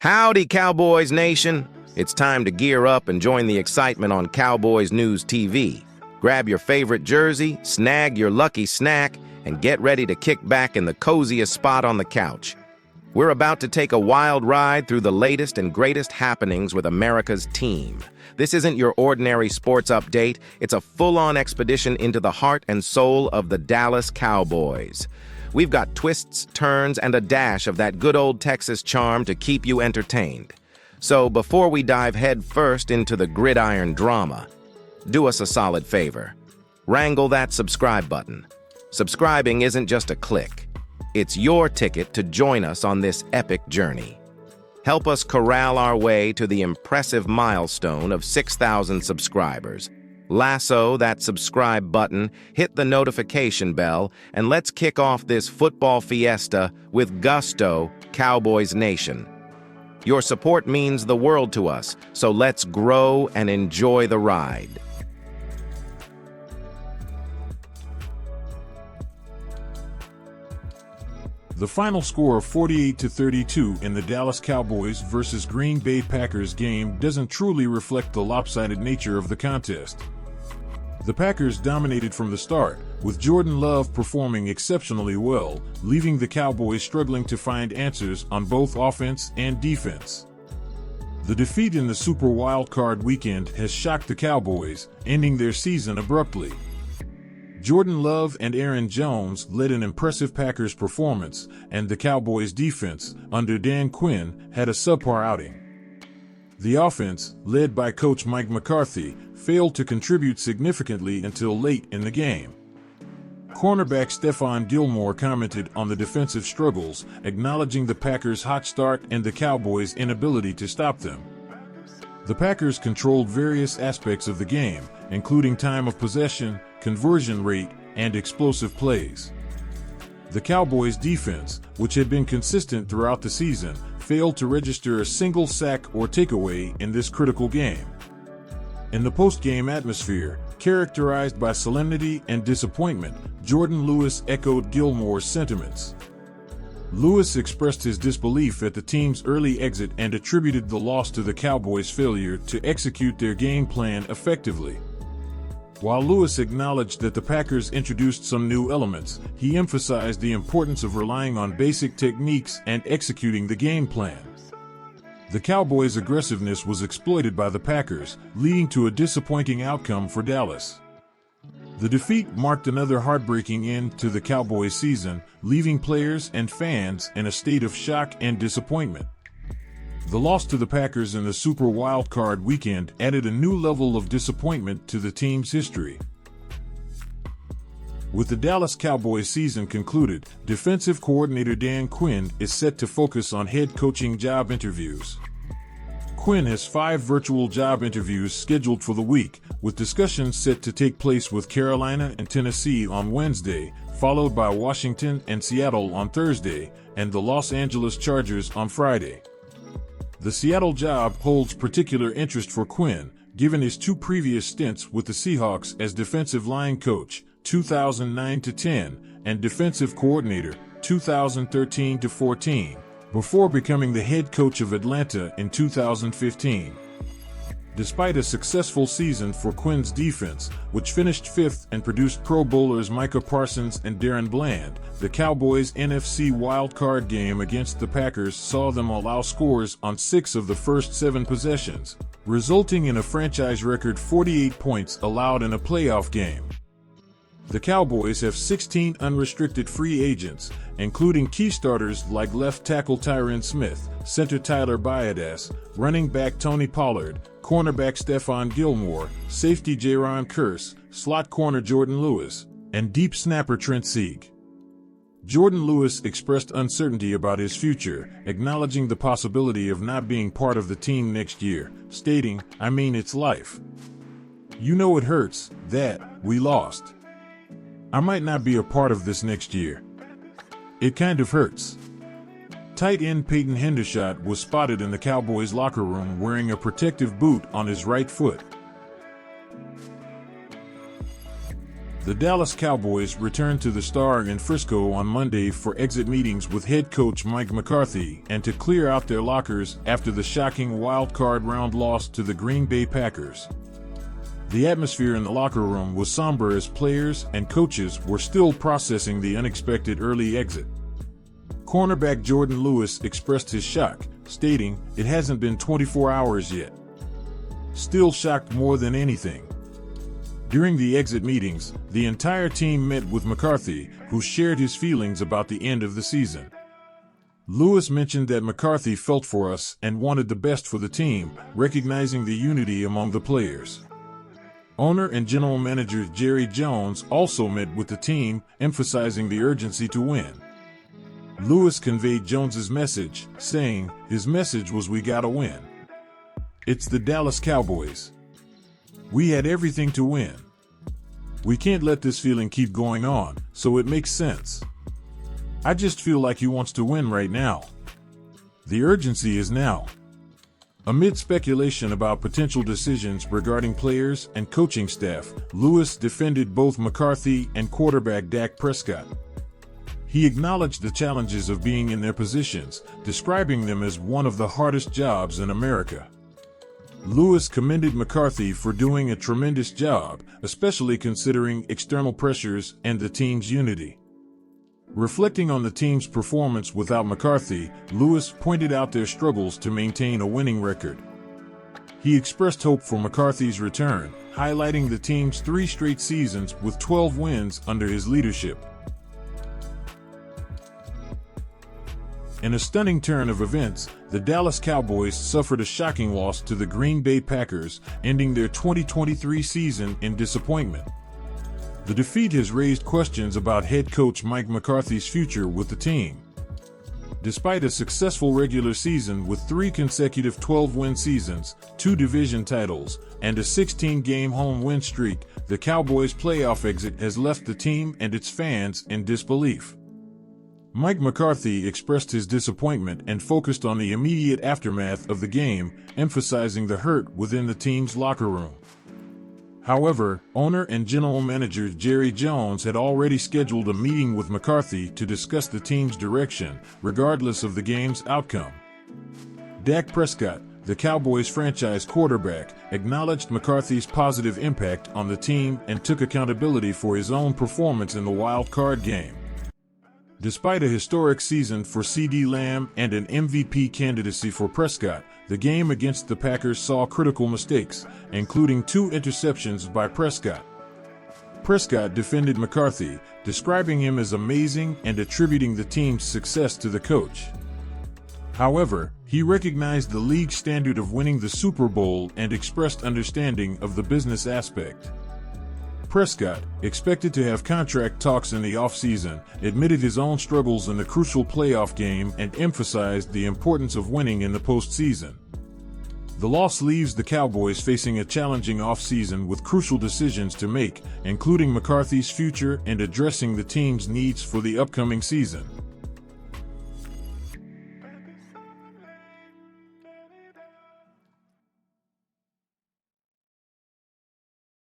Howdy, Cowboys Nation! It's time to gear up and join the excitement on Cowboys News TV. Grab your favorite jersey, snag your lucky snack, and get ready to kick back in the coziest spot on the couch. We're about to take a wild ride through the latest and greatest happenings with America's team. This isn't your ordinary sports update. It's a full-on expedition into the heart and soul of the Dallas Cowboys. We've got twists, turns, and a dash of that good old Texas charm to keep you entertained. So before we dive head first into the gridiron drama, do us a solid favor. Wrangle that subscribe button. Subscribing isn't just a click. It's your ticket to join us on this epic journey. Help us corral our way to the impressive milestone of 6,000 subscribers. Lasso that subscribe button, hit the notification bell, and let's kick off this football fiesta with gusto, Cowboys Nation. Your support means the world to us, so let's grow and enjoy the ride. The final score of 48-32 in the Dallas Cowboys versus Green Bay Packers game doesn't truly reflect the lopsided nature of the contest. The Packers dominated from the start, with Jordan Love performing exceptionally well, leaving the Cowboys struggling to find answers on both offense and defense. The defeat in the Super Wild Card weekend has shocked the Cowboys, ending their season abruptly. Jordan Love and Aaron Jones led an impressive Packers performance, and the Cowboys' defense, under Dan Quinn, had a subpar outing. The offense, led by coach McCarthy, failed to contribute significantly until late in the game. Cornerback Stephon Gilmore commented on the defensive struggles, acknowledging the Packers' hot start and the Cowboys' inability to stop them. The Packers controlled various aspects of the game, including time of possession, conversion rate, and explosive plays. The Cowboys' defense, which had been consistent throughout the season, failed to register a single sack or takeaway in this critical game. In the post-game atmosphere, characterized by solemnity and disappointment, Jordan Lewis echoed Gilmore's sentiments. Lewis expressed his disbelief at the team's early exit and attributed the loss to the Cowboys' failure to execute their game plan effectively. While Lewis acknowledged that the Packers introduced some new elements, he emphasized the importance of relying on basic techniques and executing the game plan. The Cowboys' aggressiveness was exploited by the Packers, leading to a disappointing outcome for Dallas. The defeat marked another heartbreaking end to the Cowboys' season, leaving players and fans in a state of shock and disappointment. The loss to the Packers in the Super Wild Card weekend added a new level of disappointment to the team's history. With the Dallas Cowboys season concluded, defensive coordinator Dan Quinn is set to focus on head coaching job interviews. Quinn has 5 virtual job interviews scheduled for the week, with discussions set to take place with Carolina and Tennessee on Wednesday, followed by Washington and Seattle on Thursday, and the Los Angeles Chargers on Friday. The Seattle job holds particular interest for Quinn, given his 2 previous stints with the Seahawks as defensive line coach, 2009-10, and defensive coordinator, 2013-14, before becoming the head coach of Atlanta in 2015. Despite a successful season for Quinn's defense, which finished 5th and produced Pro Bowlers Micah Parsons and Darren Bland, the Cowboys' NFC wildcard game against the Packers saw them allow scores on 6 of the first 7 possessions, resulting in a franchise record 48 points allowed in a playoff game. The Cowboys have 16 unrestricted free agents, including key starters like left tackle Tyron Smith, center Tyler Biadasz, running back Tony Pollard, cornerback Stephon Gilmore, safety Jaron Kearse, slot corner Jordan Lewis, and deep snapper Trent Sieg. Jordan Lewis expressed uncertainty about his future, acknowledging the possibility of not being part of the team next year, stating, "I mean, it's life. You know it hurts, that we lost. I might not be a part of this next year. It kind of hurts." Tight end Peyton Hendershot was spotted in the Cowboys locker room wearing a protective boot on his right foot. The Dallas Cowboys returned to the Star in Frisco on Monday for exit meetings with head coach Mike McCarthy and to clear out their lockers after the shocking wild card round loss to the Green Bay Packers. The atmosphere in the locker room was somber as players and coaches were still processing the unexpected early exit. Cornerback Jordan Lewis expressed his shock, stating, "It hasn't been 24 hours yet. Still shocked more than anything." During the exit meetings, the entire team met with McCarthy, who shared his feelings about the end of the season. Lewis mentioned that McCarthy felt for us and wanted the best for the team, recognizing the unity among the players. Owner and general manager Jerry Jones also met with the team, emphasizing the urgency to win. Lewis conveyed Jones's message, saying, "His message was we gotta win. It's the Dallas Cowboys. We had everything to win. We can't let this feeling keep going on, so it makes sense. I just feel like he wants to win right now. The urgency is now." Amid speculation about potential decisions regarding players and coaching staff, Lewis defended both McCarthy and quarterback Dak Prescott. He acknowledged the challenges of being in their positions, describing them as one of the hardest jobs in America. Lewis commended McCarthy for doing a tremendous job, especially considering external pressures and the team's unity. Reflecting on the team's performance without McCarthy, Lewis pointed out their struggles to maintain a winning record. He expressed hope for McCarthy's return, highlighting the team's 3 straight seasons with 12 wins under his leadership. In a stunning turn of events, the Dallas Cowboys suffered a shocking loss to the Green Bay Packers, ending their 2023 season in disappointment. The defeat has raised questions about head coach Mike McCarthy's future with the team. Despite a successful regular season with 3 consecutive 12-win seasons, 2 division titles, and a 16-game home win streak, the Cowboys' playoff exit has left the team and its fans in disbelief. Mike McCarthy expressed his disappointment and focused on the immediate aftermath of the game, emphasizing the hurt within the team's locker room. However, owner and general manager Jerry Jones had already scheduled a meeting with McCarthy to discuss the team's direction, regardless of the game's outcome. Dak Prescott, the Cowboys' franchise quarterback, acknowledged McCarthy's positive impact on the team and took accountability for his own performance in the wild card game. Despite a historic season for CeeDee Lamb and an MVP candidacy for Prescott, the game against the Packers saw critical mistakes, including 2 interceptions by Prescott. Prescott defended McCarthy, describing him as amazing and attributing the team's success to the coach. However, he recognized the league standard of winning the Super Bowl and expressed understanding of the business aspect. Prescott, expected to have contract talks in the offseason, admitted his own struggles in the crucial playoff game and emphasized the importance of winning in the postseason. The loss leaves the Cowboys facing a challenging offseason with crucial decisions to make, including McCarthy's future and addressing the team's needs for the upcoming season.